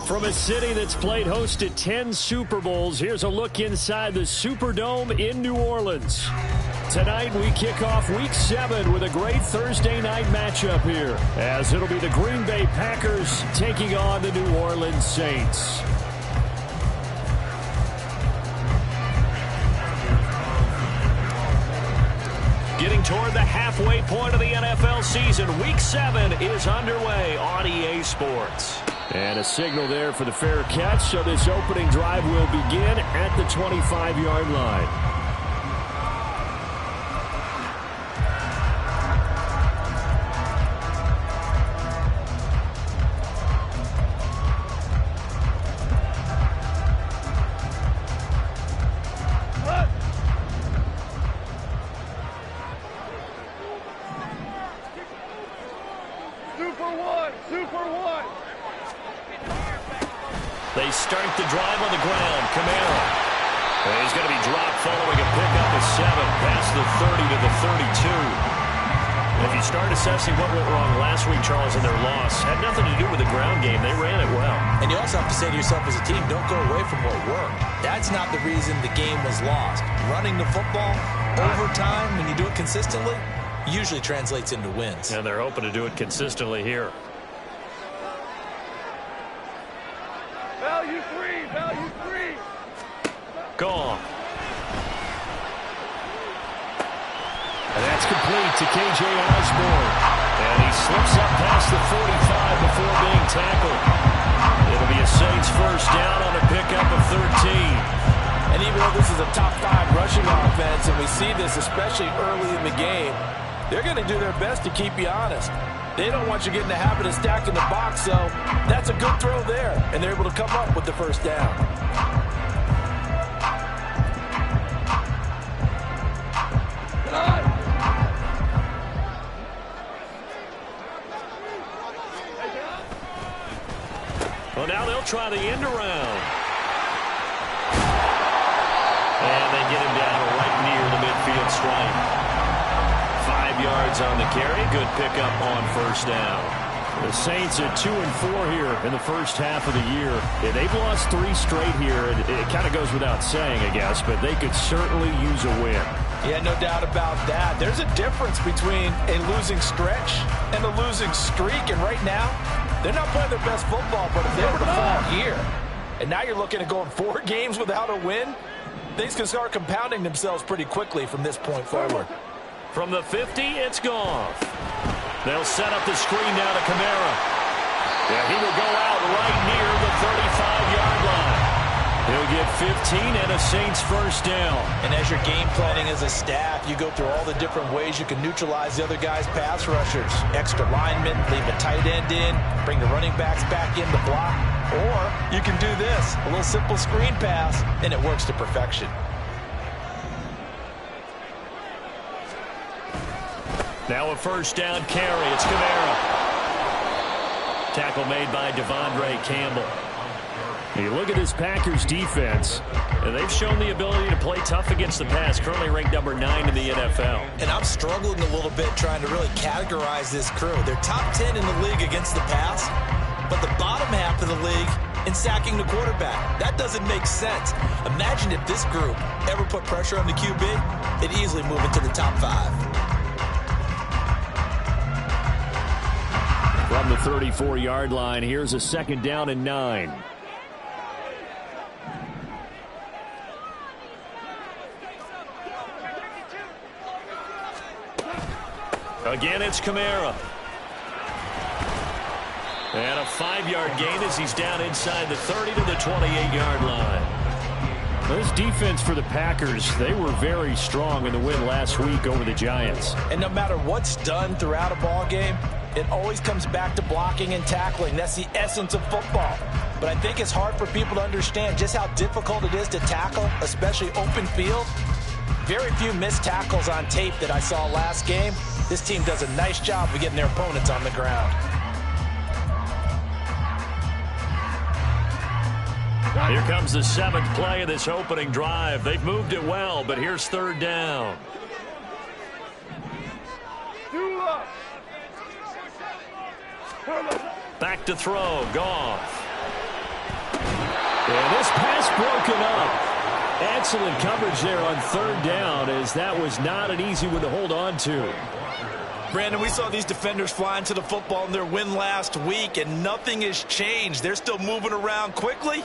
From a city that's played host to 10 Super Bowls, here's a look inside the Superdome in New Orleans. Tonight we kick off Week 7 with a great Thursday night matchup here, as it'll be the Green Bay Packers taking on the New Orleans Saints. Getting toward the halfway point of the NFL season, Week 7 is underway on EA Sports. And a signal there for the fair catch, so this opening drive will begin at the 25-yard line. They start the drive on the ground. Kamara. He's going to be dropped following a pickup of 7 past the 30 to the 32. If you start assessing what went wrong last week, Charles, in their loss, had nothing to do with the ground game. They ran it well. And you also have to say to yourself as a team, don't go away from what worked. That's not the reason the game was lost. Running the football over time, when you do it consistently, usually translates into wins. And they're hoping to do it consistently here. Value three. Gone. And that's complete to KJ Osborne. And he slips up past the 45 before being tackled. It'll be a Saints first down on a pickup of 13. And even though this is a top 5 rushing offense, and we see this especially early in the game, they're going to do their best to keep you honest. They don't want you getting the habit of stacking the box, so that's a good throw there. And they're able to come up with the first down. Well, now they'll try the end around. And they get him down right near the midfield stripe. 5 yards on the carry. Good pickup on first down. The Saints are 2-4 here in the first half of the year. Yeah, they've lost 3 straight here. It kind of goes without saying, I guess, but they could certainly use a win. Yeah, no doubt about that. There's a difference between a losing stretch and a losing streak, and right now, they're not playing their best football, but if they were to fall here, and now you're looking at going 4 games without a win, things can start compounding themselves pretty quickly from this point forward. From the 50, it's Goff. They'll set up the screen now to Kamara. Yeah, he will go out right near the 35-yard line. He'll get 15 and a Saints first down. And as you're game planning as a staff, you go through all the different ways you can neutralize the other guy's pass rushers. Extra linemen, leave a tight end in, bring the running backs back in to block. Or you can do this, a little simple screen pass, and it works to perfection. Now a first down carry. It's Kamara. Tackle made by Devondre Campbell. You look at this Packers defense, and they've shown the ability to play tough against the pass, currently ranked number 9 in the NFL. And I'm struggling a little bit trying to really categorize this crew. They're top 10 in the league against the pass, but the bottom half of the league in sacking the quarterback. That doesn't make sense. Imagine if this group ever put pressure on the QB, they'd easily move into the top 5. From the 34-yard line, here's a second down and 9. Again, it's Kamara. And a 5-yard gain as he's down inside the 30 to the 28-yard line. This defense for the Packers, they were very strong in the win last week over the Giants. And no matter what's done throughout a ball game, it always comes back to blocking and tackling. That's the essence of football. But I think it's hard for people to understand just how difficult it is to tackle, especially open field. Very few missed tackles on tape that I saw last game. This team does a nice job of getting their opponents on the ground. Here comes the 7th play of this opening drive. They've moved it well, but here's third down. Back to throw, Goff. And this pass broken up. Excellent coverage there on third down, as that was not an easy one to hold on to. Brandon, we saw these defenders flying to the football in their win last week, and nothing has changed. They're still moving around quickly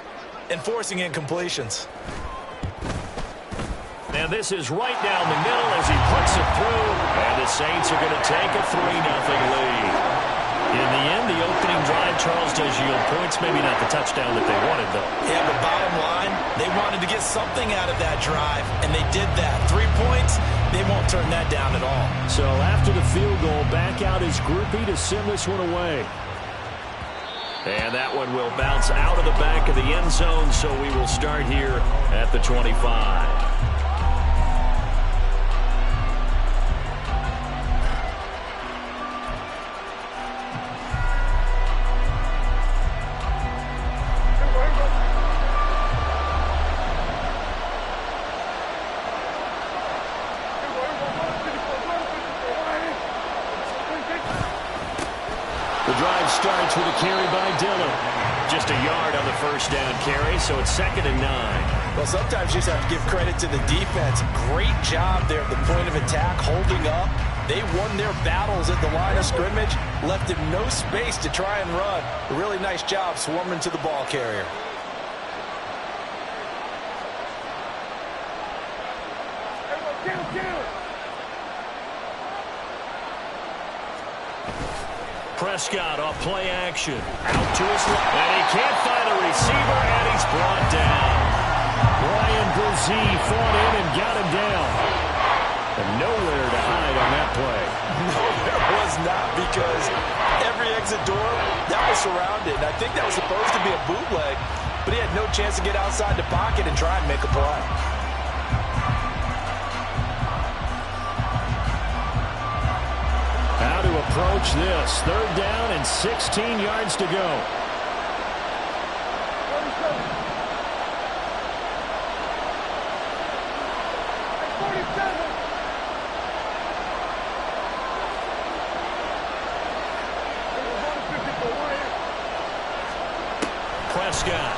and forcing incompletions. And this is right down the middle as he puts it through. And the Saints are going to take a 3-0 lead. In the end, the opening drive, Charles, does yield points. Maybe not the touchdown that they wanted, though. Yeah, but bottom line, they wanted to get something out of that drive, and they did that. 3 points, they won't turn that down at all. So after the field goal, back out is Groupie to send this one away. And that one will bounce out of the back of the end zone, so we will start here at the 25. The drive starts with a carry by Dillon. Just a yard on the first down carry, so it's 2nd and 9. Well, sometimes you just have to give credit to the defense. Great job there at the point of attack, holding up. They won their battles at the line of scrimmage, left him no space to try and run. A really nice job swarming to the ball carrier. Prescott off play action. Out to his left. And he can't find a receiver, and he's brought down. Brian Brzee fought in and got him down. And nowhere to hide on that play. No, there was not, because every exit door, that was surrounded. I think that was supposed to be a bootleg, but he had no chance to get outside the pocket and try and make a play. How to approach this. 3rd down and 16 yards to go. Prescott.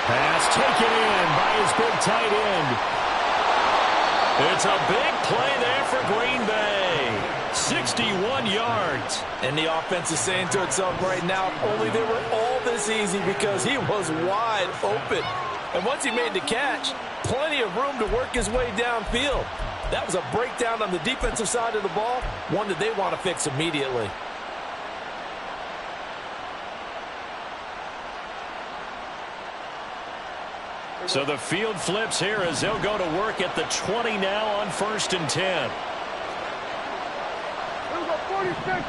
Pass taken in by his big tight end. It's a big play there for Green Bay. 61 yards. And the offense is saying to itself right now, if only they were all this easy, because he was wide open. And once he made the catch, plenty of room to work his way downfield. That was a breakdown on the defensive side of the ball, one that they want to fix immediately. So the field flips here as they'll go to work at the 20 now on 1st and 10. We'll go 46.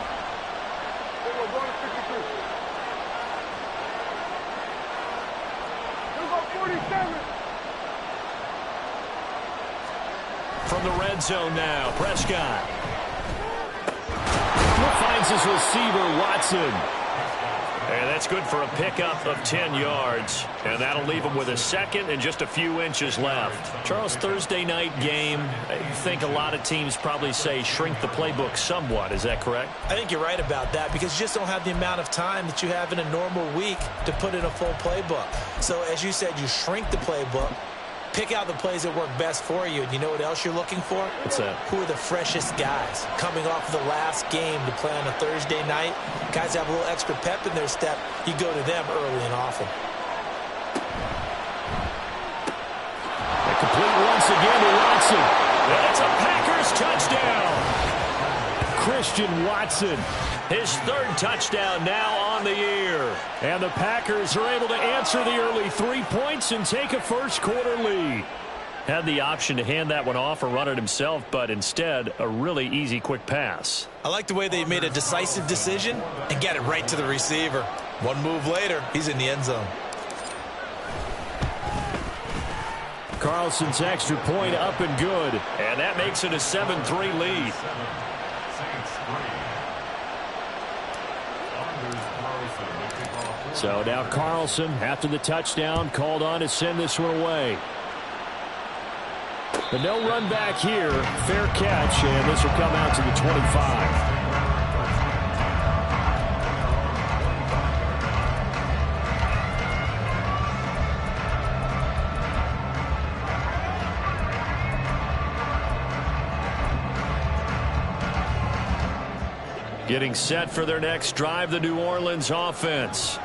We'll go 52. We'll go 47. From the red zone now, Prescott. Finds his receiver, Watson. And that's good for a pickup of 10 yards. And that'll leave him with a 2nd and just a few inches left. Charles, Thursday night game, I think a lot of teams probably say shrink the playbook somewhat. Is that correct? I think you're right about that, because you just don't have the amount of time that you have in a normal week to put in a full playbook. So as you said, you shrink the playbook, pick out the plays that work best for you. And you know what else you're looking for? What's that? Who are the freshest guys coming off the last game to play on a Thursday night? Guys have a little extra pep in their step. You go to them early and often. And complete once again to Watson. That's a Packers touchdown. Christian Watson, his 3rd touchdown now on the year. And the Packers are able to answer the early 3 points and take a first-quarter lead. Had the option to hand that one off or run it himself, but instead, a really easy quick pass. I like the way they made a decisive decision and get it right to the receiver. One move later, he's in the end zone. Carlson's extra point up and good. And that makes it a 7-3 lead. So now Carlson, after the touchdown, called on to send this one away. But no run back here. Fair catch, and this will come out to the 25. Getting set for their next drive, the New Orleans offense.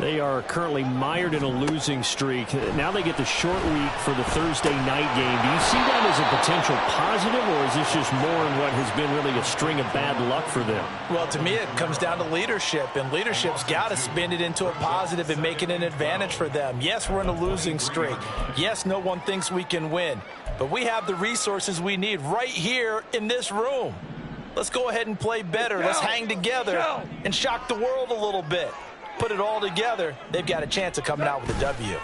They are currently mired in a losing streak. Now they get the short week for the Thursday night game. Do you see that as a potential positive, or is this just more in what has been really a string of bad luck for them? Well, to me, it comes down to leadership, and leadership's got to spin it into a positive and make it an advantage for them. Yes, we're in a losing streak. Yes, no one thinks we can win, but we have the resources we need right here in this room. Let's go ahead and play better. Let's hang together and shock the world a little bit. Put it all together, they've got a chance of coming out with a W.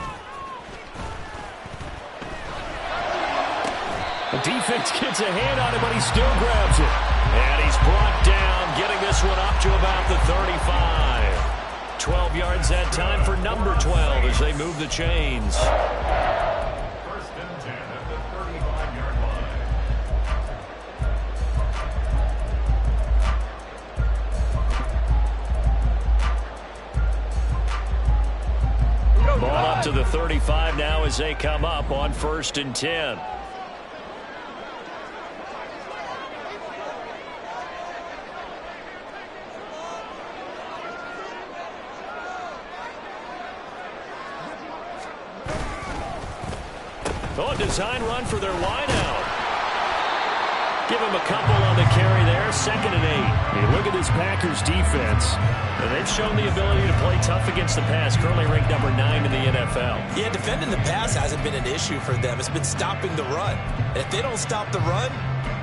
The defense gets a hand on him, but he still grabs it. And he's brought down, getting this one up to about the 35. 12 yards that time for number 12 as they move the chains. First and 10 at the 35-yard line. Ball up to the 35 now as they come up on 1st and 10. Oh, design run for their wideout. Give him a couple on the carry there. 2nd and 8. Hey, look at this Packers defense. And they've shown the ability to play tough against the pass. Currently ranked number 9 in the NFL. Yeah, defending the pass hasn't been an issue for them. It's been stopping the run. And if they don't stop the run,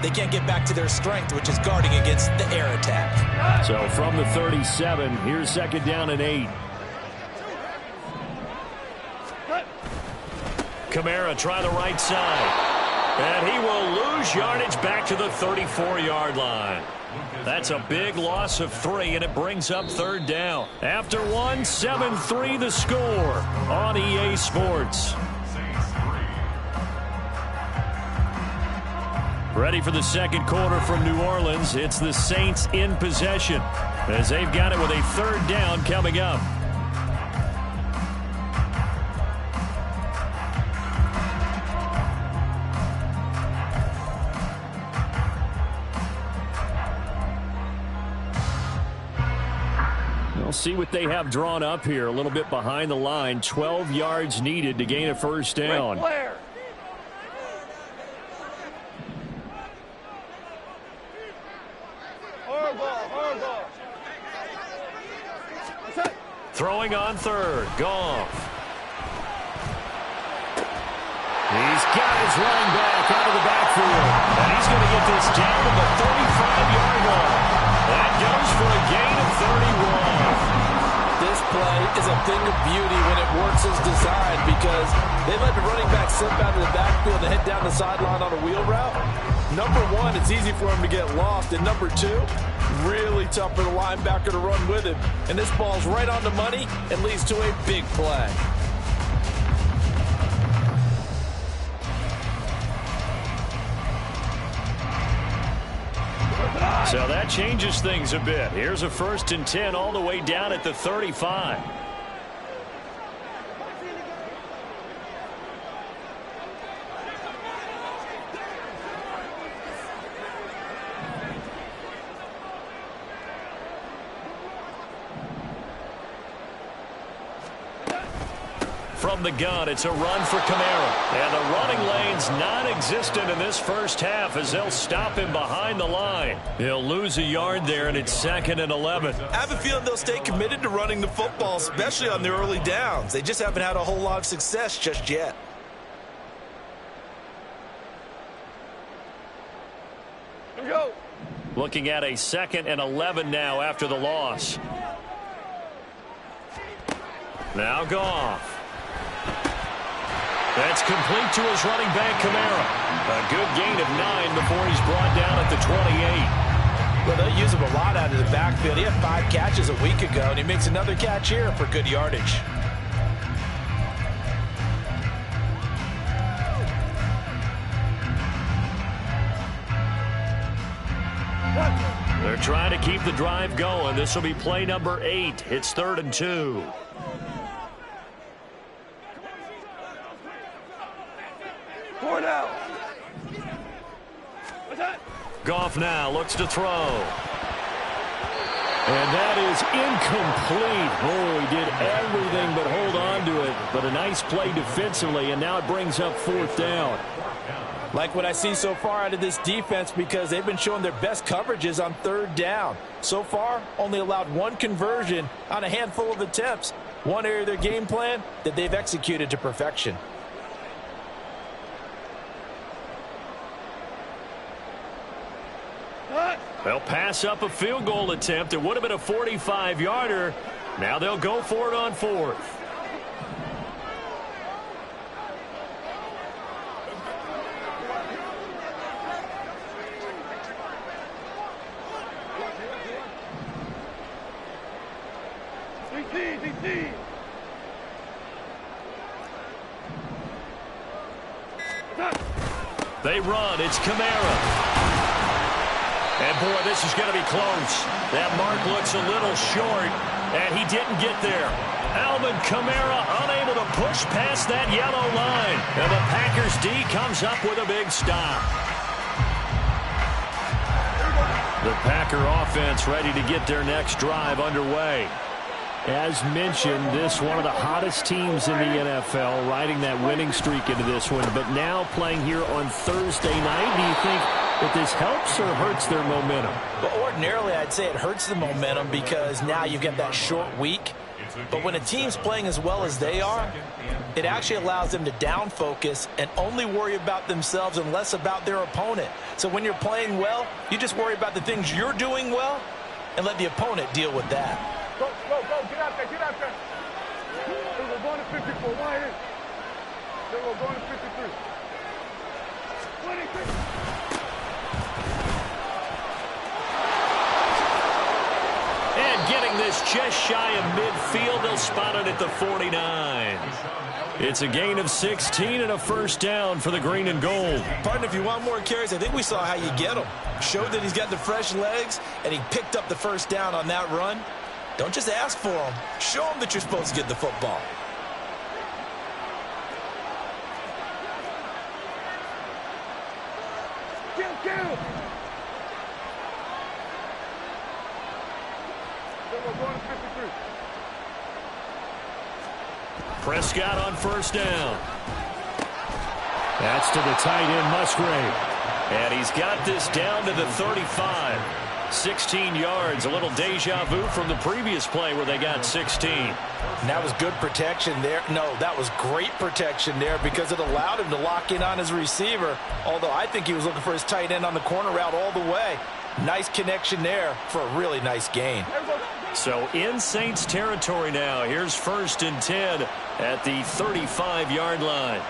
they can't get back to their strength, which is guarding against the air attack. So from the 37, here's 2nd down and 8. Kamara try the right side. And he will lose yardage back to the 34-yard line. That's a big loss of 3, and it brings up 3rd down. After 1, 7-3 the score on EA Sports. Ready for the 2nd quarter from New Orleans. It's the Saints in possession as they've got it with a 3rd down coming up. We'll see what they have drawn up here. A little bit behind the line. 12 yards needed to gain a 1st down. Throwing on 3rd. Goff. He's got his running back out of the backfield. And he's going to get this down to the 35-yard line. That goes for a gain of 31. This play is a thing of beauty when it works as designed, because they let the running back slip out of the backfield and head down the sideline on a wheel route. Number 1, it's easy for him to get lost. And number 2, really tough for the linebacker to run with him. And this ball's right on the money and leads to a big play. So that changes things a bit. Here's a 1st and 10 all the way down at the 35. From the gun, it's a run for Kamara. And the running lane's non-existent in this 1st half as they'll stop him behind the line. He'll lose a yard there, and it's 2nd and 11. I have a feeling they'll stay committed to running the football, especially on the early downs. They just haven't had a whole lot of success just yet. Here we go. Looking at a 2nd and 11 now after the loss. Now Goff. That's complete to his running back, Kamara. A good gain of 9 before he's brought down at the 28. Well, they'll use him a lot out of the backfield. He had 5 catches a week ago, and he makes another catch here for good yardage. They're trying to keep the drive going. This will be play number 8. It's 3rd and 2. What's that? Goff now looks to throw. And that is incomplete. Oh, he did everything but hold on to it. But a nice play defensively, and now it brings up 4th down. Like what I see so far out of this defense, because they've been showing their best coverages on 3rd down. So far, only allowed 1 conversion on a handful of attempts. One area of their game plan that they've executed to perfection. They'll pass up a field goal attempt. It would have been a 45-yarder. Now they'll go for it on 4th. DC. They run. It's Kamara. And, boy, this is going to be close. That mark looks a little short, and he didn't get there. Alvin Kamara unable to push past that yellow line. And the Packers D comes up with a big stop. The Packer offense ready to get their next drive underway. As mentioned, this one of the hottest teams in the NFL, riding that winning streak into this one. But now playing here on Thursday night, do you think that this helps or hurts their momentum? But ordinarily, I'd say it hurts the momentum because now you get that short week. But when a team's playing as well as they are, it actually allows them to down focus and only worry about themselves and less about their opponent. So when you're playing well, you just worry about the things you're doing well and let the opponent deal with that. Go, get out there. We're going to 54, wide in. Then we're going to 53. 23. And getting this just shy of midfield, they'll spot it at the 49. It's a gain of 16 and a 1st down for the green and gold. Partner, if you want more carries, I think we saw how you get him. Showed that he's got the fresh legs, and he picked up the 1st down on that run. Don't just ask for them. Show them that you're supposed to get the football. Kill. Then we're going to 53. Prescott on 1st down. That's to the tight end, Musgrave. And he's got this down to the 35. 16 yards, a little deja vu from the previous play where they got 16. And that was good protection there. No, that was great protection there because it allowed him to lock in on his receiver, although I think he was looking for his tight end on the corner route all the way. Nice connection there for a really nice gain. So in Saints territory now. Here's 1st and 10 at the 35-yard line.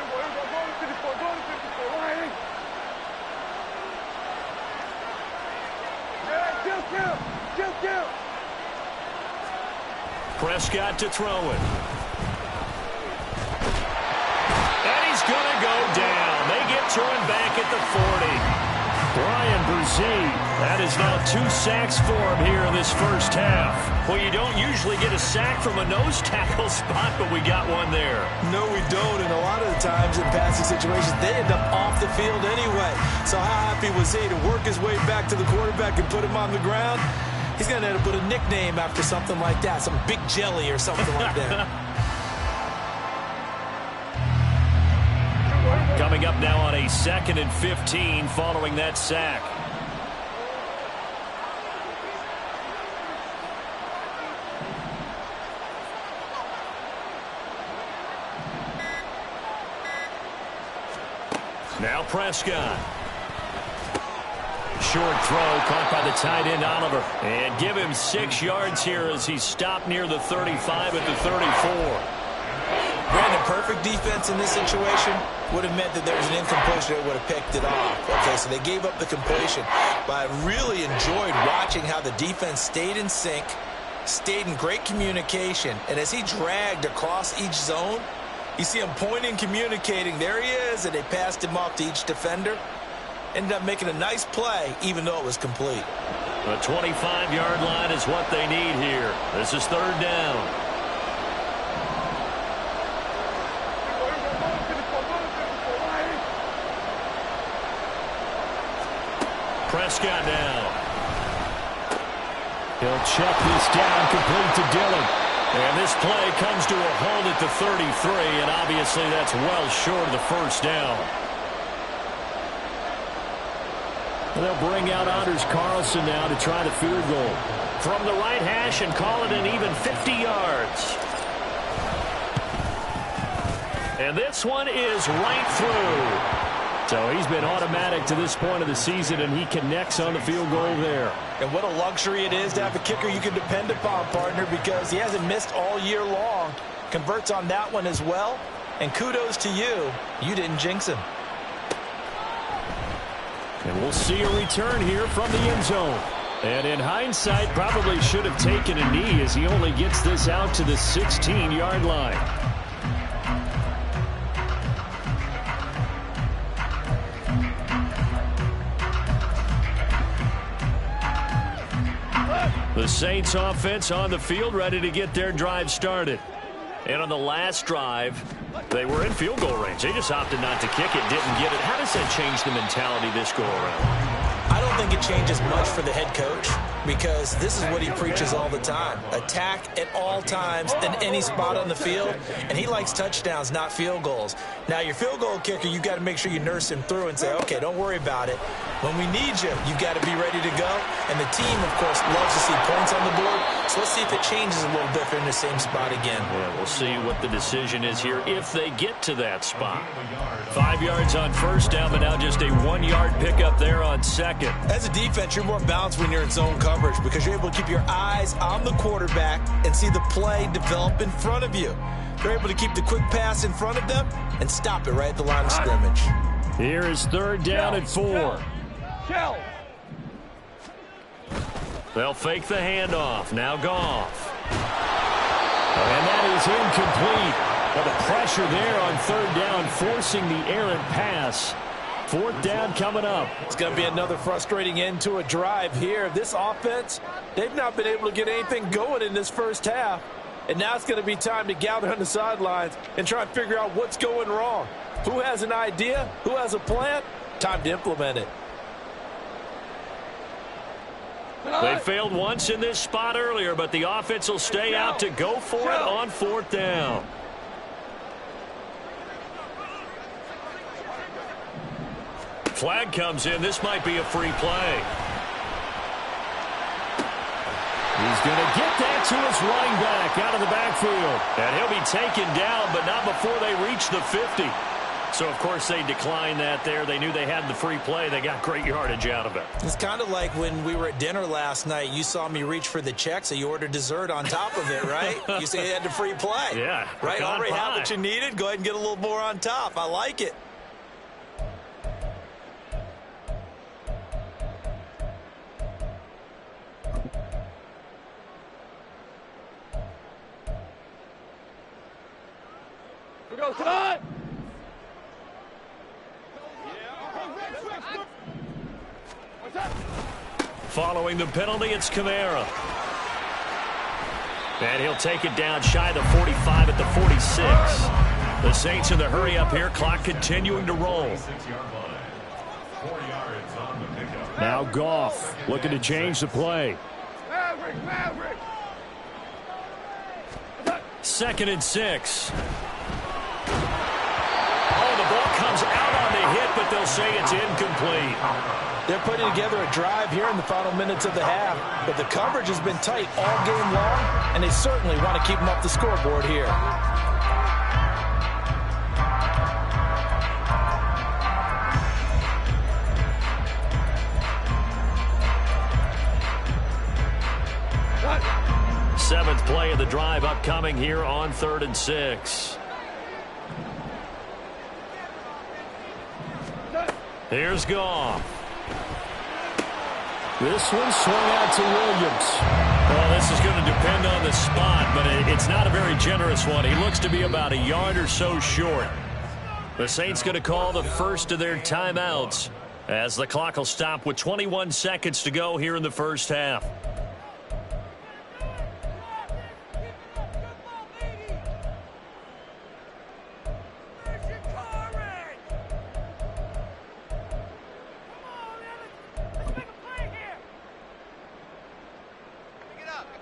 Prescott to throw it. And he's going to go down. They get to him back at the 40. Brian Brzee, that is now 2 sacks for him here in this 1st half. Well, you don't usually get a sack from a nose tackle spot, but we got one there. No, we don't, and a lot of the times in passing situations, they end up off the field anyway. So how happy was he to work his way back to the quarterback and put him on the ground? He's going to end up with a nickname after something like that, some Big Jelly or something like that. Coming up now on a 2nd and 15 following that sack. Now Prescott. Short throw caught by the tight end Oliver. And give him 6 yards here as he's stopped near the 35 at the 34. Brandon, perfect defense in this situation would have meant that there was an incompletion that would have picked it off. Okay, so they gave up the completion. But I really enjoyed watching how the defense stayed in sync, stayed in great communication. And as he dragged across each zone, you see him pointing, communicating. There he is, and they passed him off to each defender. Ended up making a nice play, even though it was complete. The 25-yard line is what they need here. This is 3rd down. Prescott now. He'll check this down, complete to Dillon. And this play comes to a halt at the 33, and obviously that's well short of the first down. They'll bring out Anders Carlson now to try the field goal. From the right hash and call it an even 50 yards. And this one is right through. So he's been automatic to this point of the season, and he connects on the field goal there. And what a luxury it is to have a kicker you can depend upon, partner, because he hasn't missed all year long. Converts on that one as well. And kudos to you. You didn't jinx him. And we'll see a return here from the end zone. And in hindsight, probably should have taken a knee as he only gets this out to the 16-yard line. The Saints offense on the field, ready to get their drive started. And on the last drive, they were in field goal range. They just opted not to kick it, didn't get it. How does that change the mentality this go around? I don't think it changes much for the head coach, because this is what he preaches all the time. Attack at all times in any spot on the field, and he likes touchdowns, not field goals. Now, your field goal kicker, you got to make sure you nurse him through and say, okay, don't worry about it. When we need you, you got to be ready to go. And the team, of course, loves to see points on the board. So let's see if it changes a little bit. They're in the same spot again. Yeah, we'll see what the decision is here if they get to that spot. 5 yards on first down, but now just a 1-yard pickup there on second. As a defense, you're more balanced when you're in zone coverage because you're able to keep your eyes on the quarterback and see the play develop in front of you. They're able to keep the quick pass in front of them and stop it right at the line of scrimmage. Here is third down and 4. They'll fake the handoff. Now Goff. And that is incomplete. But the pressure there on third down, forcing the errant pass. Fourth down coming up. It's going to be another frustrating end to a drive here. This offense, they've not been able to get anything going in this first half. And now it's going to be time to gather on the sidelines and try and figure out what's going wrong. Who has an idea? Who has a plan? Time to implement it. They failed once in this spot earlier, but the offense will stay out to go for it on fourth down. Flag comes in. This might be a free play. He's going to get that to his running back out of the backfield. And he'll be taken down, but not before they reach the 50. So, of course, they declined that there. They knew they had the free play. They got great yardage out of it. It's kind of like when we were at dinner last night. You saw me reach for the check, so you ordered dessert on top of it, right? You said you had the free play. Yeah. Right? Already have what you needed. Go ahead and get a little more on top. I like it. We go, cut! Following the penalty, it's Kamara. And he'll take it down shy of the 45 at the 46. The Saints in the hurry up here. Clock continuing to roll. Now Goff looking to change the play. Maverick! 2nd and 6. Oh, the ball comes out on the hit, but they'll say it's incomplete. They're putting together a drive here in the final minutes of the half, but the coverage has been tight all game long, and they certainly want to keep them off the scoreboard here. Seventh play of the drive upcoming here on 3rd and 6. Here's Goff. This one swung out to Williams. Well, this is going to depend on the spot, but it's not a very generous one. He looks to be about a yard or so short. The Saints going to call the first of their timeouts as the clock will stop with 21 seconds to go here in the first half.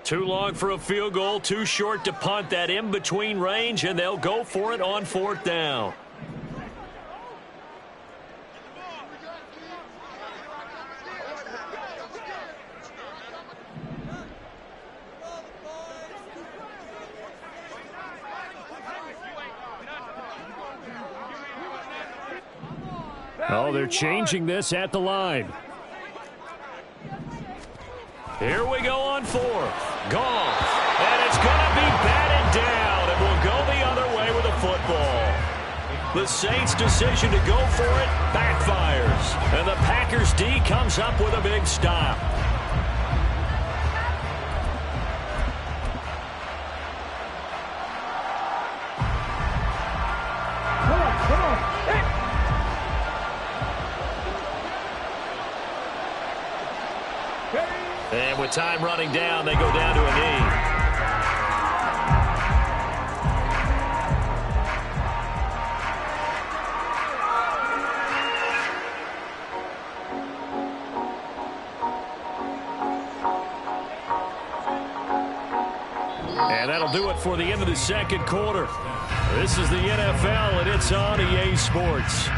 Too long for a field goal, too short to punt. That in-between range, and they'll go for it on 4th down. Oh, they're changing this at the line. Here we go on 4th. Gone. And it's going to be batted down. And will go the other way with a football. The Saints' decision to go for it backfires. And the Packers D comes up with a big stop. And with time running down, they go down to a knee. And that'll do it for the end of the second quarter. This is the NFL, and it's on EA Sports.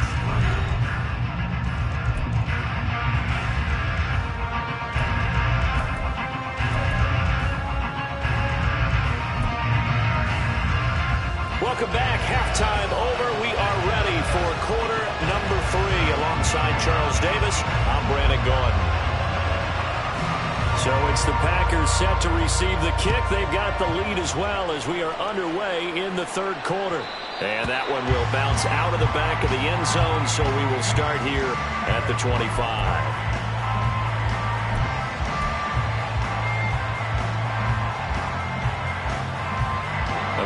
Welcome back. Halftime over. We are ready for quarter number 3. Alongside Charles Davis, I'm Brandon Gaudin. So it's the Packers set to receive the kick. They've got the lead as well as we are underway in the third quarter. And that one will bounce out of the back of the end zone, so we will start here at the 25.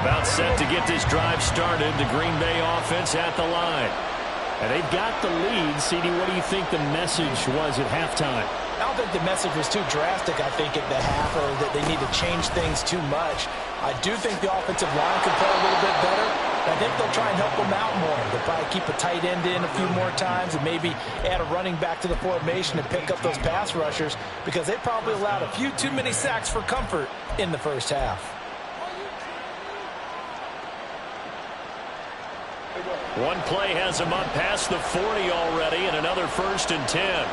About set to get this drive started. The Green Bay offense at the line. And they've got the lead. CD, what do you think the message was at halftime? I don't think the message was too drastic, I think, at the half, or that they need to change things too much. I do think the offensive line could play a little bit better. I think they'll try and help them out more. They'll probably keep a tight end in a few more times and maybe add a running back to the formation and pick up those pass rushers, because they probably allowed a few too many sacks for comfort in the first half. One play has him up past the 40 already, and another 1st and 10.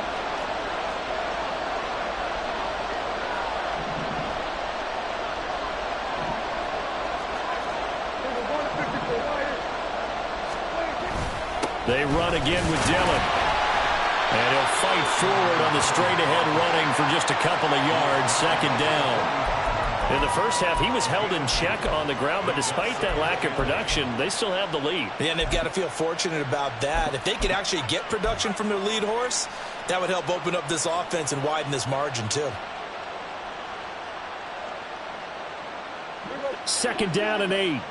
They run again with Dillon. And he'll fight forward on the straight-ahead running for just a couple of yards. 2nd down. In the first half, he was held in check on the ground, but despite that lack of production, they still have the lead. Yeah, and they've got to feel fortunate about that. If they could actually get production from their lead horse, that would help open up this offense and widen this margin, too. 2nd down and 8.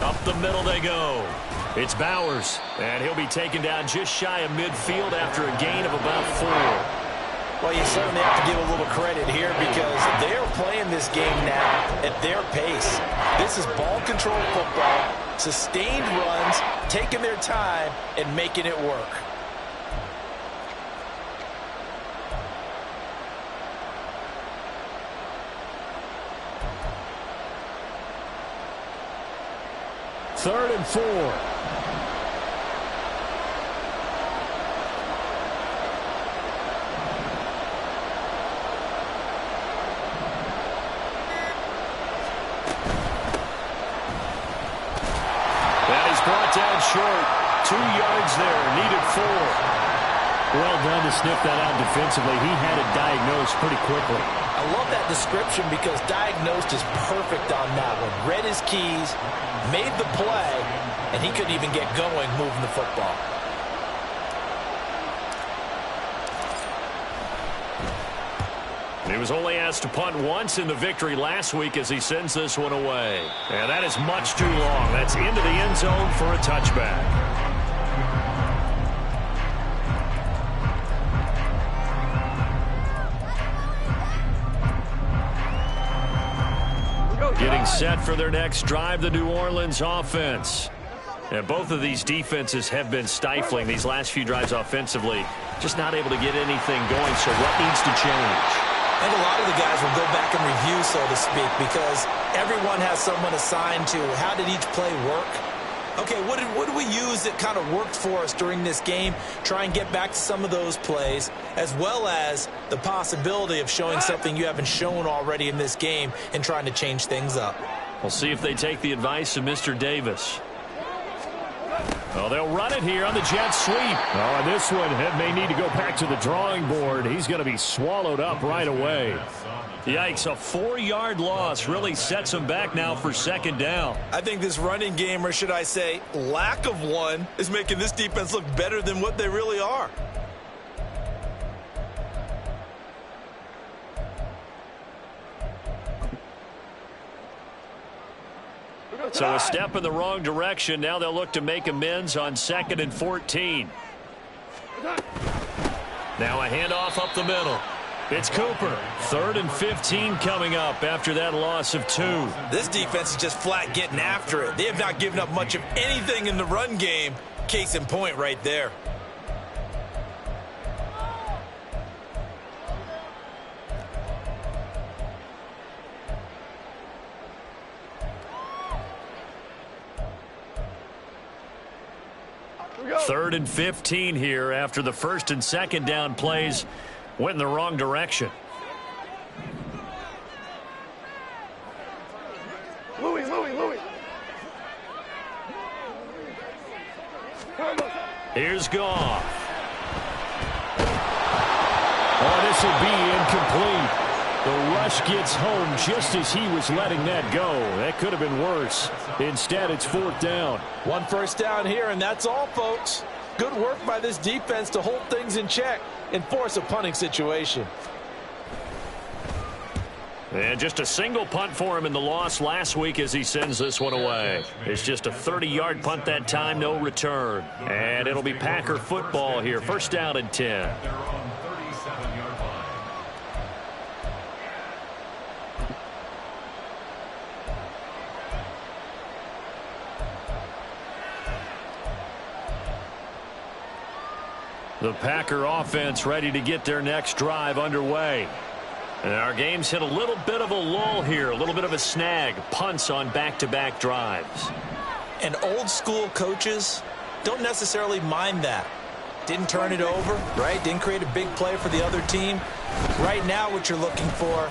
Up the middle they go. It's Bowers, and he'll be taken down just shy of midfield after a gain of about 4. Well, you certainly have to give a little credit here, because they're playing this game now at their pace. This is ball control football, sustained runs, taking their time and making it work. Third and 4. That is brought down short. 2 yards there. Needed 4. Well done to sniff that out defensively. He had it diagnosed pretty quickly. I love that description, because diagnosed is perfect on that one. Read his keys, made the play, and he couldn't even get going moving the football. He was only asked to punt once in the victory last week as he sends this one away. And that is much too long. That's into the end zone for a touchback. Getting set for their next drive, the New Orleans offense. And both of these defenses have been stifling these last few drives offensively. Just not able to get anything going, so what needs to change? I think a lot of the guys will go back and review, so to speak, because everyone has someone assigned to how did each play work. Okay, what did we use that kind of worked for us during this game? Try and get back to some of those plays, as well as the possibility of showing something you haven't shown already in this game and trying to change things up. We'll see if they take the advice of Mr. Davis. Oh, they'll run it here on the jet sweep. Oh, and this one may need to go back to the drawing board. He's going to be swallowed up right away. Yikes, a 4-yard loss really sets him back now for second down. I think this running game, or should I say lack of one, is making this defense look better than what they really are. So a step in the wrong direction. Now they'll look to make amends on 2nd and 14. Now a handoff up the middle. It's Cooper. 3rd and 15 coming up after that loss of 2. This defense is just flat getting after it. They have not given up much of anything in the run game. Case in point right there. Third and 15 here after the 1st and 2nd down plays went in the wrong direction. Louis. Here's Goff. Oh, this will be incomplete. The rush gets home just as he was letting that go. That could have been worse. Instead, it's 4th down. 1 first down here, and that's all, folks. Good work by this defense to hold things in check and force a punting situation. And just a single punt for him in the loss last week as he sends this one away. It's just a 30-yard punt that time, no return. And it'll be Packer football here. 1st down and 10. They're on 37-yard line. The Packer offense ready to get their next drive underway. And our game's hit a little bit of a lull here, a little bit of a snag. Punts on back-to-back drives. And old school coaches don't necessarily mind that. Didn't turn it over, right? Didn't create a big play for the other team. Right now what you're looking for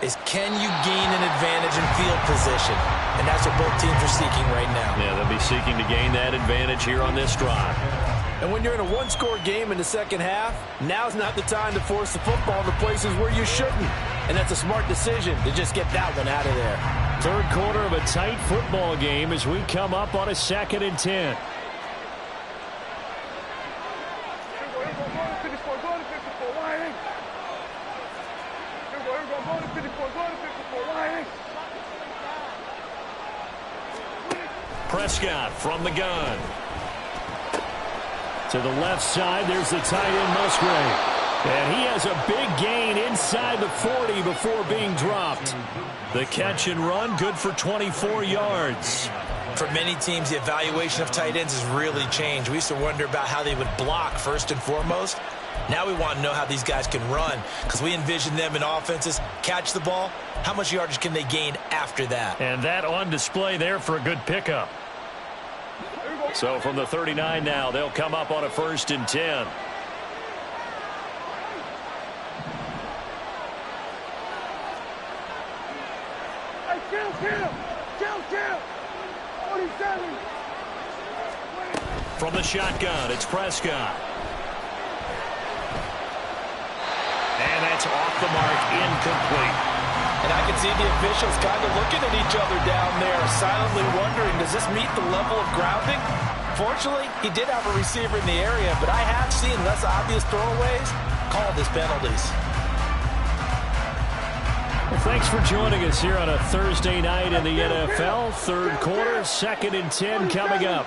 is can you gain an advantage in field position? And that's what both teams are seeking right now. Yeah, they'll be seeking to gain that advantage here on this drive. And when you're in a one-score game in the second half, now's not the time to force the football to places where you shouldn't. And that's a smart decision to just get that one out of there. 3rd quarter of a tight football game as we come up on a 2nd and 10. Prescott from the gun. To the left side, there's the tight end, Musgrave. And he has a big gain inside the 40 before being dropped. The catch and run, good for 24 yards. For many teams, the evaluation of tight ends has really changed. We used to wonder about how they would block first and foremost. Now we want to know how these guys can run because we envision them in offenses, catch the ball. How much yardage can they gain after that? And that on display there for a good pickup. So from the 39 now, they'll come up on a 1st and 10. Hey, kill. 47. From the shotgun, it's Prescott. And that's off the mark, incomplete. And I can see the officials kind of looking at each other down there, silently wondering, does this meet the level of grounding? Fortunately, he did have a receiver in the area, but I have seen less obvious throwaways called as penalties. Well, thanks for joining us here on a Thursday night in the NFL. 3rd quarter, 2nd and 10 coming up.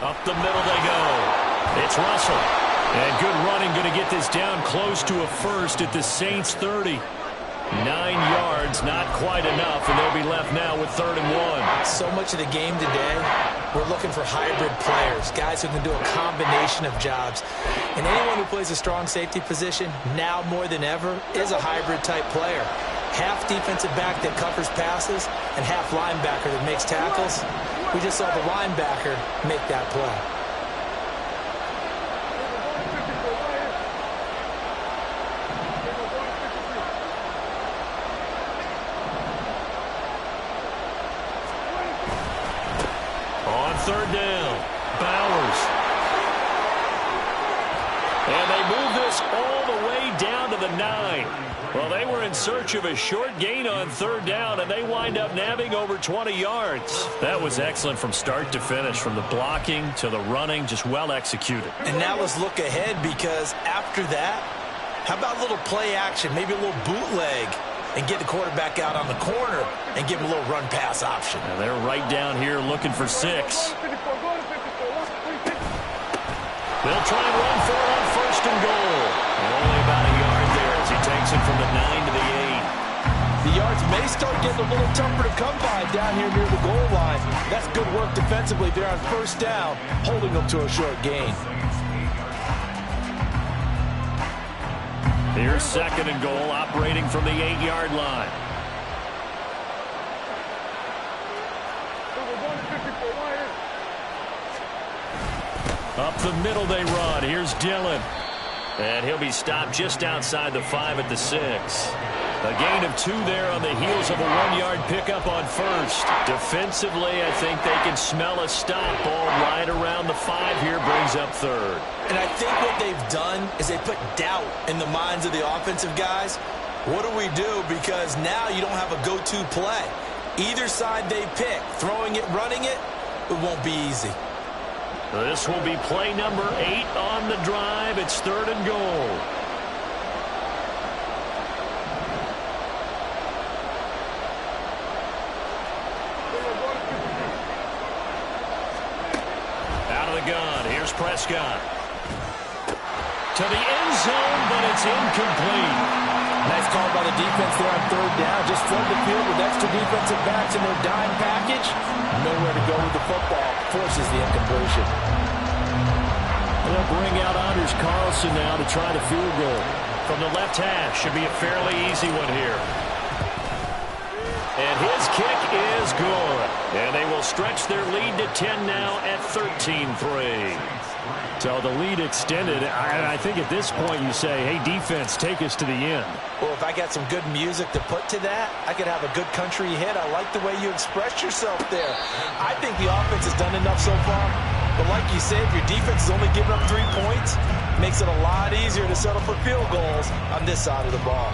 Up the middle they go. It's Russell. And good running, going to get this down close to a first at the Saints' 30. 9 yards, not quite enough, and they'll be left now with 3rd and 1. So much of the game today, we're looking for hybrid players, guys who can do a combination of jobs. And anyone who plays a strong safety position, now more than ever, is a hybrid-type player. Half defensive back that covers passes and half linebacker that makes tackles. We just saw the linebacker make that play. On 3rd down, Bowers. And they move this all the way down to the 9. Well, they were in search of a short gain on 3rd down, and they wind up nabbing over 20 yards. That was excellent from start to finish, from the blocking to the running, just well executed. And now let's look ahead, because after that, how about a little play action, maybe a little bootleg, and get the quarterback out on the corner and give him a little run-pass option. And they're right down here looking for 6. They'll try and run for it on 1st and goal. Only about a yard there as he takes it from the 9 to the 8. The yards may start getting a little tougher to come by down here near the goal line. That's good work defensively there on 1st down, holding them to a short gain. Here's 2nd and goal, operating from the 8-yard line. Up the middle they run. Here's Dillon. And he'll be stopped just outside the 5 at the 6. A gain of 2 there on the heels of a 1-yard pickup on 1st. Defensively, I think they can smell a stop. Ball right around the 5 here, brings up 3rd. And I think what they've done is they put doubt in the minds of the offensive guys. What do we do? Because now you don't have a go-to play. Either side they pick, throwing it, running it, it won't be easy. This will be play number 8 on the drive. It's 3rd and goal. Out of the gun. Here's Prescott. To the end zone, but it's incomplete. Nice call by the defense there on 3rd down. Just flood the field with extra defensive backs in their dime package. Nowhere to go with the football. Forces the incompletion. They'll bring out Anders Carlson now to try the field goal. From the left hash. Should be a fairly easy one here. And his kick is good. And they will stretch their lead to 10 now at 13-3. So the lead extended. I think at this point you say, hey, defense, take us to the end. Well, if I got some good music to put to that, I could have a good country hit. I like the way you expressed yourself there. I think the offense has done enough so far. But like you said, if your defense is only giving up 3 points, makes it a lot easier to settle for field goals on this side of the ball.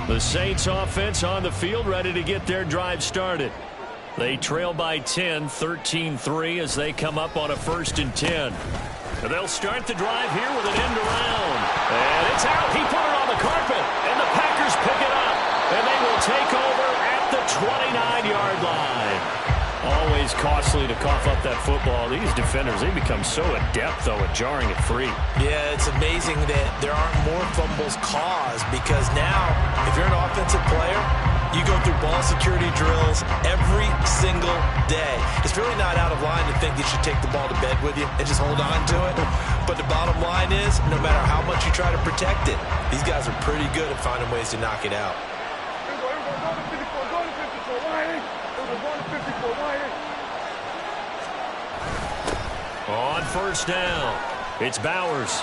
The Saints offense on the field, ready to get their drive started. They trail by 10, 13-3 as they come up on a 1st and 10. And they'll start the drive here with an end around. And it's out. He put it on the carpet. And the Packers pick it up. And they will take over at the 29-yard line. Always costly to cough up that football. These defenders, they become so adept, though, at jarring it free. Yeah, it's amazing that there aren't more fumbles caused, because now, if you're an offensive player, you go through ball security drills every single day. It's really not out of line to think you should take the ball to bed with you and just hold on to it. But the bottom line is, no matter how much you try to protect it, these guys are pretty good at finding ways to knock it out. On 1st down, it's Bowers.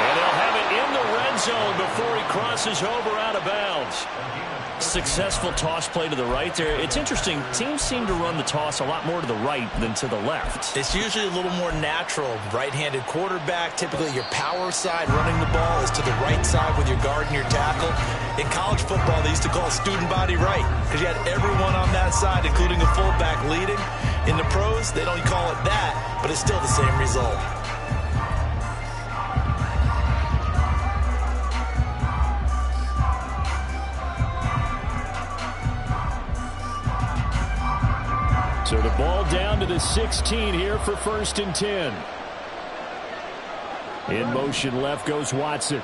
And they'll have it in the red zone before he crosses over out of bounds. Successful toss play to the right there. It's interesting. Teams seem to run the toss a lot more to the right than to the left. It's usually a little more natural. Right-handed quarterback, typically your power side running the ball is to the right side with your guard and your tackle. In college football, they used to call student body right because you had everyone on that side, including a fullback leading. In the pros, they don't call it that, but it's still the same result. So the ball down to the 16 here for 1st and 10. In motion left goes Watson.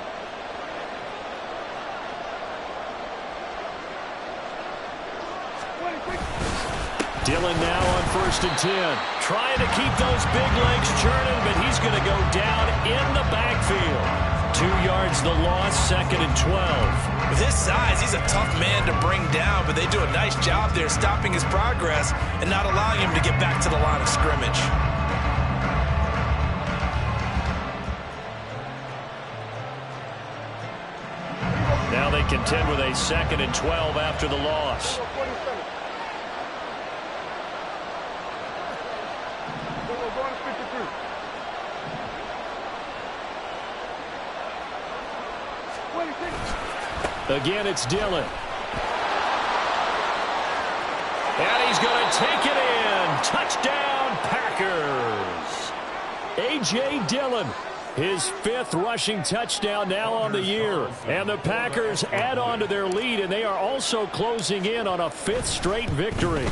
Dillon now on 1st and 10. Trying to keep those big legs churning, but he's going to go down in the backfield. 2 yards the loss, 2nd and 12. With his size, he's a tough man to bring down, but they do a nice job there stopping his progress and not allowing him to get back to the line of scrimmage. Now they contend with a 2nd and 12 after the loss. Again, it's Dillon. And he's going to take it in. Touchdown, Packers. A.J. Dillon, his 5th rushing touchdown now on the year. And the Packers add on to their lead, and they are also closing in on a 5th straight victory.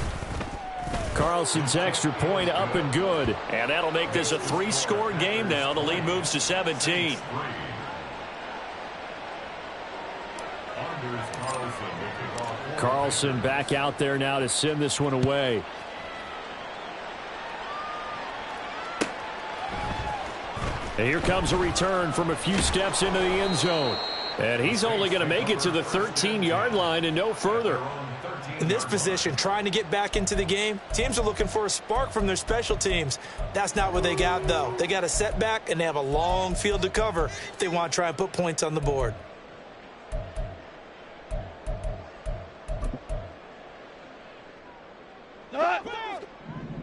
Carlson's extra point up and good. And that'll make this a 3-score game now. The lead moves to 17. Carlson back out there now to send this one away. And here comes a return from a few steps into the end zone. And he's only going to make it to the 13-yard line and no further. In this position, trying to get back into the game, teams are looking for a spark from their special teams. That's not what they got, though. They got a setback, and they have a long field to cover if they want to try and put points on the board.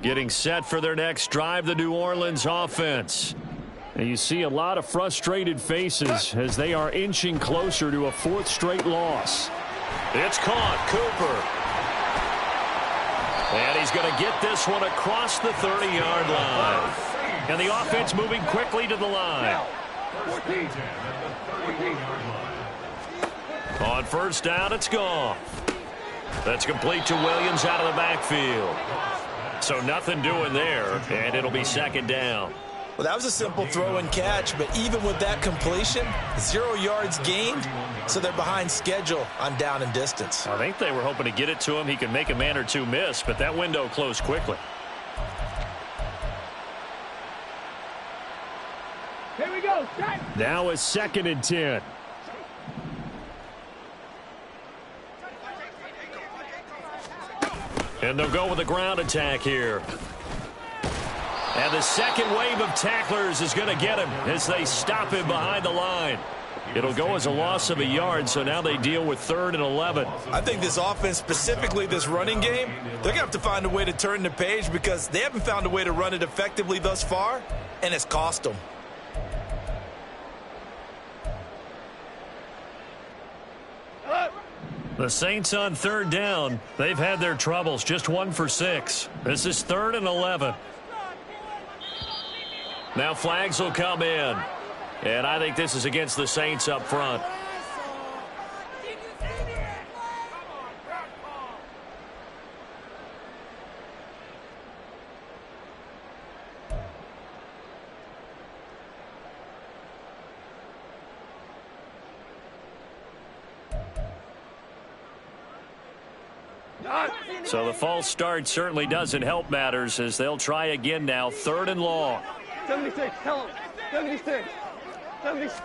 Getting set for their next drive, the New Orleans offense. And you see a lot of frustrated faces as they are inching closer to a 4th straight loss. It's caught, Cooper. And he's going to get this one across the 30-yard line. And the offense moving quickly to the line. On 1st down, it's gone. That's complete to Williams out of the backfield. So nothing doing there, and it'll be 2nd down. Well, that was a simple throw and catch, but even with that completion, 0 yards gained, so they're behind schedule on down and distance. I think they were hoping to get it to him. He could make a man or two miss, but that window closed quickly. Here we go. Now it's 2nd and 10. And they'll go with a ground attack here. And the second wave of tacklers is going to get him as they stop him behind the line. It'll go as a loss of a yard, so now they deal with 3rd and 11. I think this offense, specifically this running game, they're going to have to find a way to turn the page because they haven't found a way to run it effectively thus far, and it's cost them. The Saints on 3rd down. They've had their troubles, just 1 for 6. This is 3rd and 11. Now flags will come in. And I think this is against the Saints up front. So the false start certainly doesn't help matters as they'll try again now. 3rd and long. 76, tell him. 76. 76.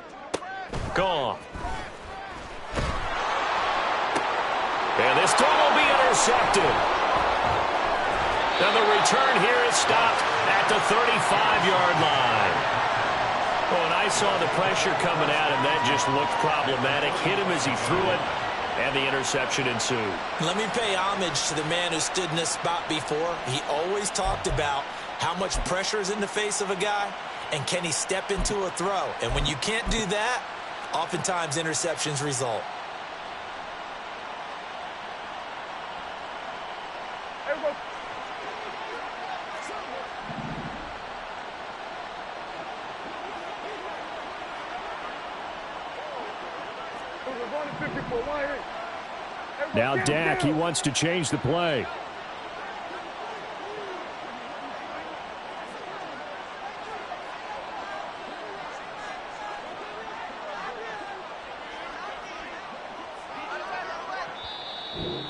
Gone. And this throw will be intercepted. And the return here is stopped at the 35-yard line. Oh, and I saw the pressure coming at him. That just looked problematic. Hit him as he threw it. And the interception ensued. Let me pay homage to the man who stood in this spot before. He always talked about how much pressure is in the face of a guy and can he step into a throw. And when you can't do that, oftentimes interceptions result. Now Dak, he wants to change the play.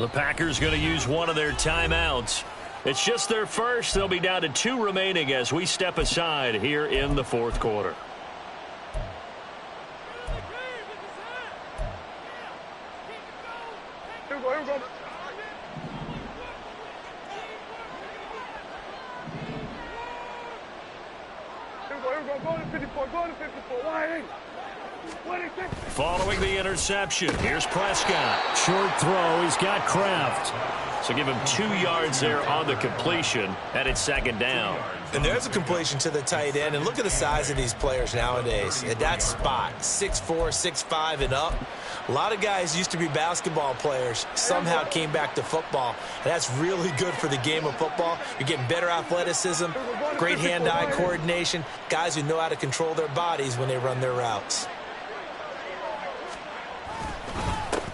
The Packers going to use one of their timeouts. It's just their first. They'll be down to 2 remaining as we step aside here in the fourth quarter. Here we go, here we go. Go to 54, go to 54. Why ain't? Following the interception, here's Prescott. Short throw, he's got Kraft. So give him 2 yards there on the completion, and it's second down. And there's a completion to the tight end, and look at the size of these players nowadays. At that spot, 6'4", 6'5", and up. A lot of guys used to be basketball players, somehow came back to football. And that's really good for the game of football. You're getting better athleticism, great hand-eye coordination, guys who know how to control their bodies when they run their routes.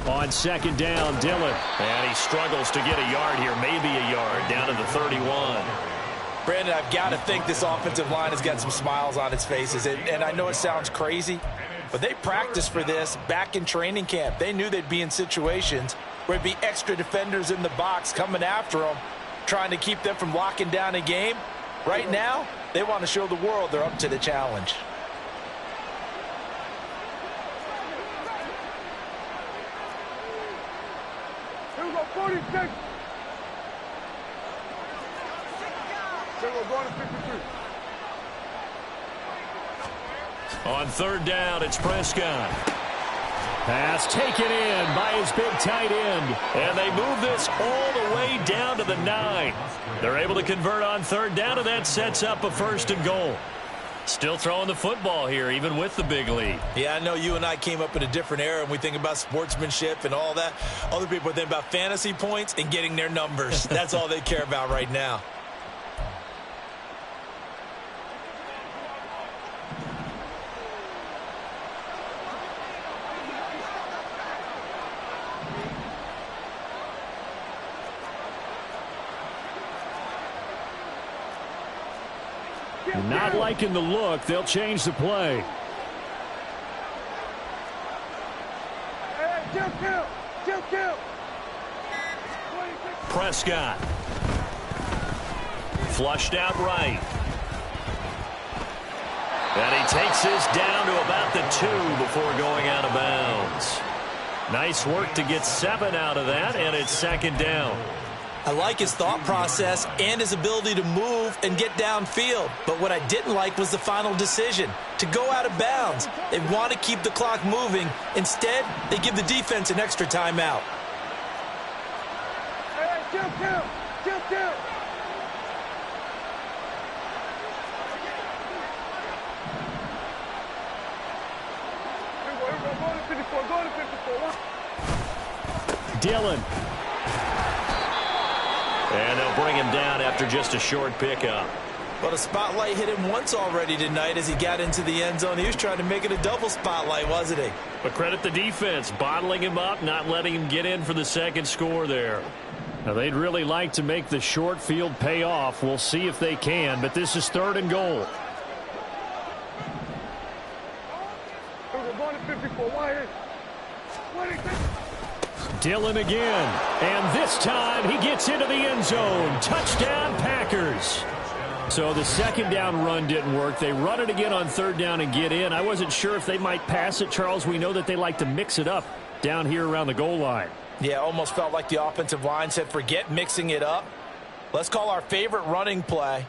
On second down, Dillon. And he struggles to get a yard here, maybe a yard, down to the 31. Brandon, I've got to think this offensive line has got some smiles on its faces. And I know it sounds crazy, but they practiced for this back in training camp. They knew they'd be in situations where there'd be extra defenders in the box coming after them, trying to keep them from locking down a game. Right now, they want to show the world they're up to the challenge. Here we go, 46. Here we go, going to 53. On third down, it's Prescott. Pass taken in by his big tight end. And they move this all the way down to the 9. They're able to convert on third down, and that sets up a 1st and goal. Still throwing the football here, even with the big lead. Yeah, I know you and I came up in a different era, and we think about sportsmanship and all that. Other people think about fantasy points and getting their numbers. That's all they care about right now. Not liking the look. They'll change the play. Kill. Prescott. Flushed out right. And he takes this down to about the 2 before going out of bounds. Nice work to get 7 out of that, and it's second down. I like his thought process and his ability to move and get downfield. But what I didn't like was the final decision, to go out of bounds. They want to keep the clock moving. Instead, they give the defense an extra timeout. Kill. Go to 54. Dillon. And they'll bring him down after just a short pickup. Well, the spotlight hit him once already tonight as he got into the end zone. He was trying to make it a double spotlight, wasn't he? But credit the defense, bottling him up, not letting him get in for the second score there. Now, they'd really like to make the short field pay off. We'll see if they can, but this is 3rd and goal. We're going to 54. Why ain't? Dillon again, and this time he gets into the end zone. Touchdown, Packers. So the second down run didn't work. They run it again on third down and get in. I wasn't sure if they might pass it, Charles. We know that they like to mix it up down here around the goal line. Yeah, almost felt like the offensive line said, forget mixing it up. Let's call our favorite running play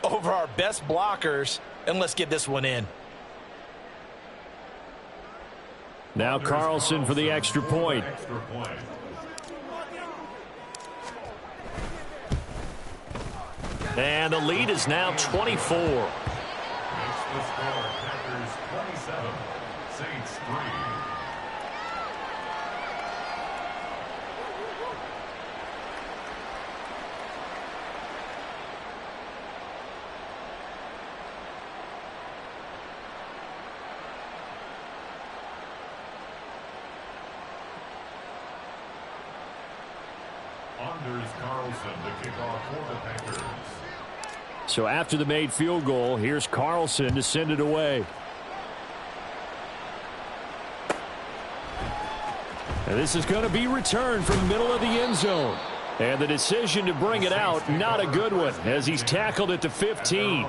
over our best blockers, and let's get this one in. Now Carlson for the extra point. And the lead is now 24. Makes the score Packers 27, Saints 3. Anders Carlson to kick off for the Packers. So after the made field goal, here's Carlson to send it away. And this is going to be returned from the middle of the end zone. And the decision to bring it out, not a good one, as he's tackled at the 15.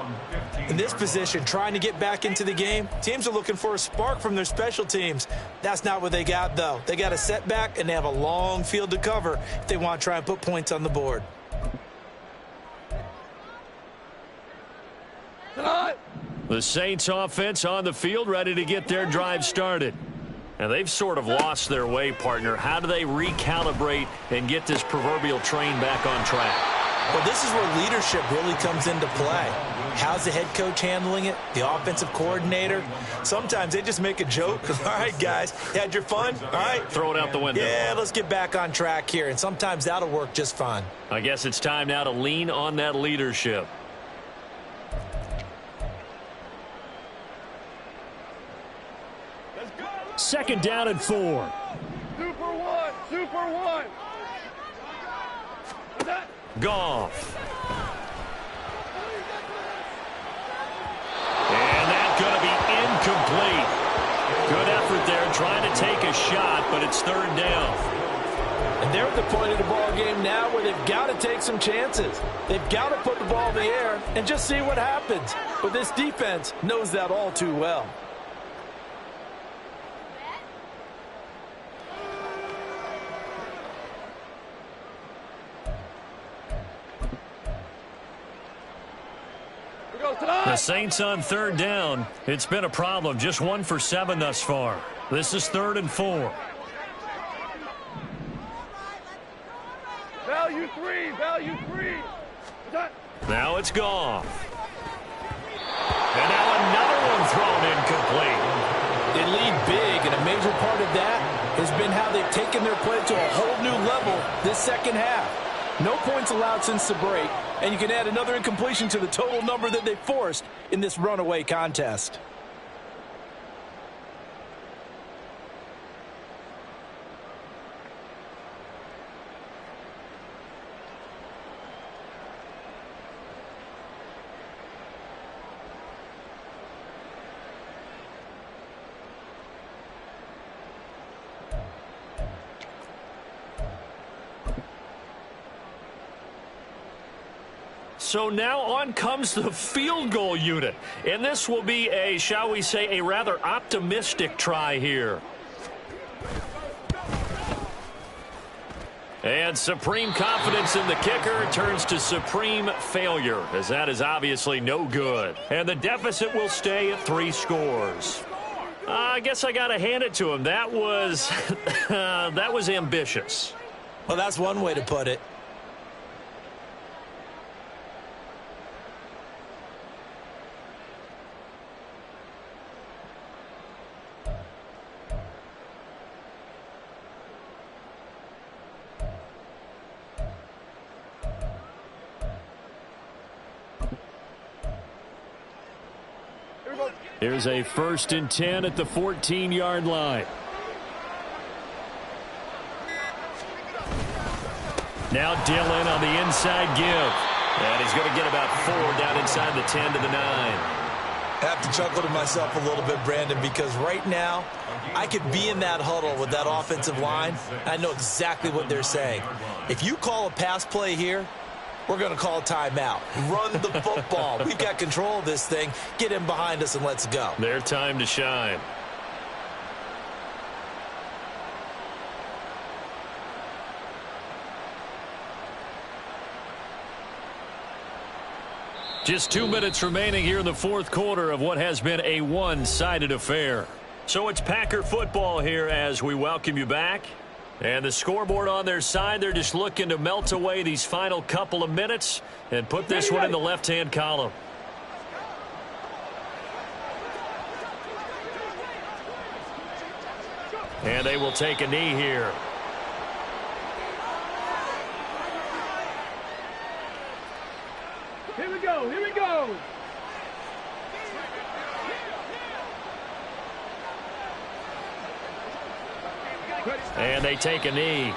In this position, trying to get back into the game, teams are looking for a spark from their special teams. That's not what they got, though. They got a setback, and they have a long field to cover if they want to try and put points on the board. The Saints offense on the field, ready to get their drive started. And they've sort of lost their way, partner. How do they recalibrate and get this proverbial train back on track? Well, this is where leadership really comes into play. How's the head coach handling it? The offensive coordinator? Sometimes they just make a joke. All right, guys, had your fun? All right. Throw it out the window. Yeah, let's get back on track here. And sometimes that'll work just fine. I guess it's time now to lean on that leadership. Second down and 4. Super one, super one. Goff. And that's going to be incomplete. Good effort there trying to take a shot, but it's third down. And they're at the point of the ball game now where they've got to take some chances. They've got to put the ball in the air and just see what happens. But this defense knows that all too well. The Saints on third down. It's been a problem. Just 1 for 7 thus far. This is 3rd and 4. Value three, value three. Now it's Goff. And now another one thrown incomplete. They lead big, and a major part of that has been how they've taken their play to a whole new level this second half. No points allowed since the break, and you can add another incompletion to the total number that they forced in this runaway contest. So now on comes the field goal unit. And this will be a, shall we say, a rather optimistic try here. And supreme confidence in the kicker turns to supreme failure, as that is obviously no good. And the deficit will stay at 3 scores. I guess I got to hand it to him. That was, that was ambitious. Well, that's one way to put it. Here's a 1st and 10 at the 14-yard line. Now Dillon on the inside give. And he's going to get about 4 down inside the 10 to the 9. I have to chuckle to myself a little bit, Brandon, because right now I could be in that huddle with that offensive line. I know exactly what they're saying. If you call a pass play here, we're going to call a timeout. Run the football. We've got control of this thing. Get him behind us and let's go. Their time to shine. Just 2 minutes remaining here in the 4th quarter of what has been a one-sided affair. So it's Packer football here as we welcome you back. And the scoreboard on their side, they're just looking to melt away these final couple of minutes and put this one in the left-hand column. And they will take a knee here. Here we go, here we go. And they take a knee.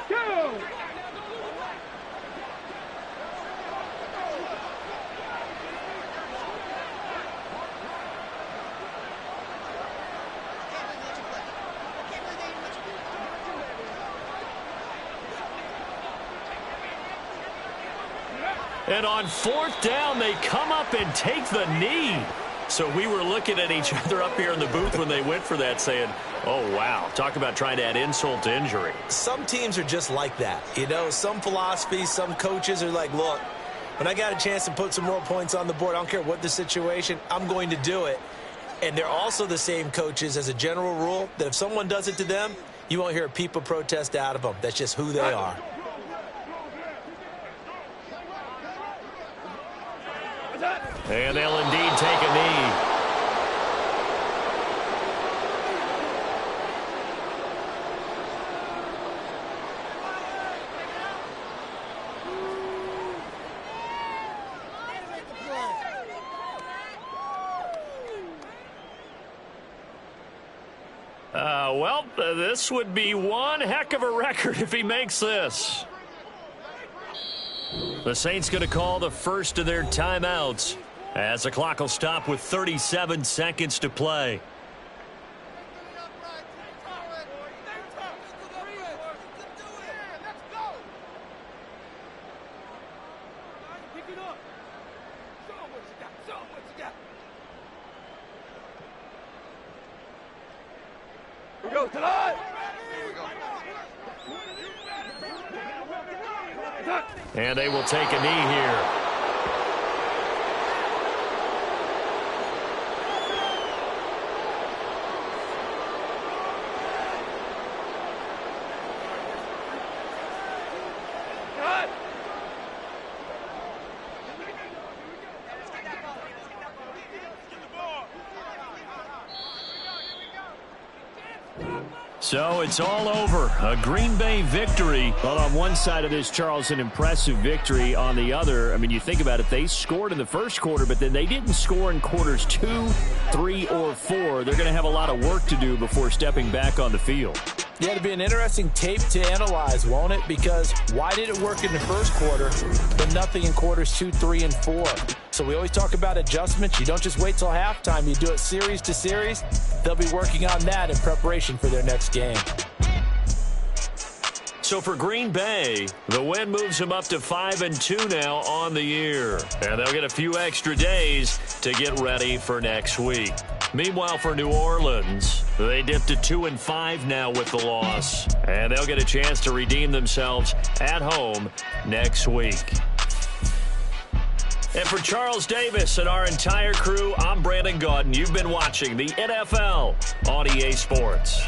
Go! And on fourth down, they come up and take the knee. So we were looking at each other up here in the booth when they went for that saying, oh, wow, talk about trying to add insult to injury. Some teams are just like that. You know, some philosophies, some coaches are like, look, when I got a chance to put some more points on the board, I don't care what the situation, I'm going to do it. And they're also the same coaches as a general rule that if someone does it to them, you won't hear a people protest out of them. That's just who they are. And they'll indeed take a knee. Well, this would be one heck of a record if he makes this. The Saints going to call the first of their timeouts as the clock will stop with 37 seconds to play. And they will take a knee here. So it's all over. A Green Bay victory. Well, on one side of this, Charles, an impressive victory. On the other, I mean, you think about it, they scored in the first quarter, but then they didn't score in quarters 2, 3, or 4. They're going to have a lot of work to do before stepping back on the field. Yeah, it'll be an interesting tape to analyze, won't it? Because why did it work in the first quarter, but nothing in quarters 2, 3, and 4? So we always talk about adjustments. You don't just wait till halftime. You do it series to series. They'll be working on that in preparation for their next game. So for Green Bay, the win moves them up to 5-2 now on the year. And they'll get a few extra days to get ready for next week. Meanwhile, for New Orleans, they dipped to 2-5 now with the loss. And they'll get a chance to redeem themselves at home next week. And for Charles Davis and our entire crew, I'm Brandon Gaudin. You've been watching the NFL on EA Sports.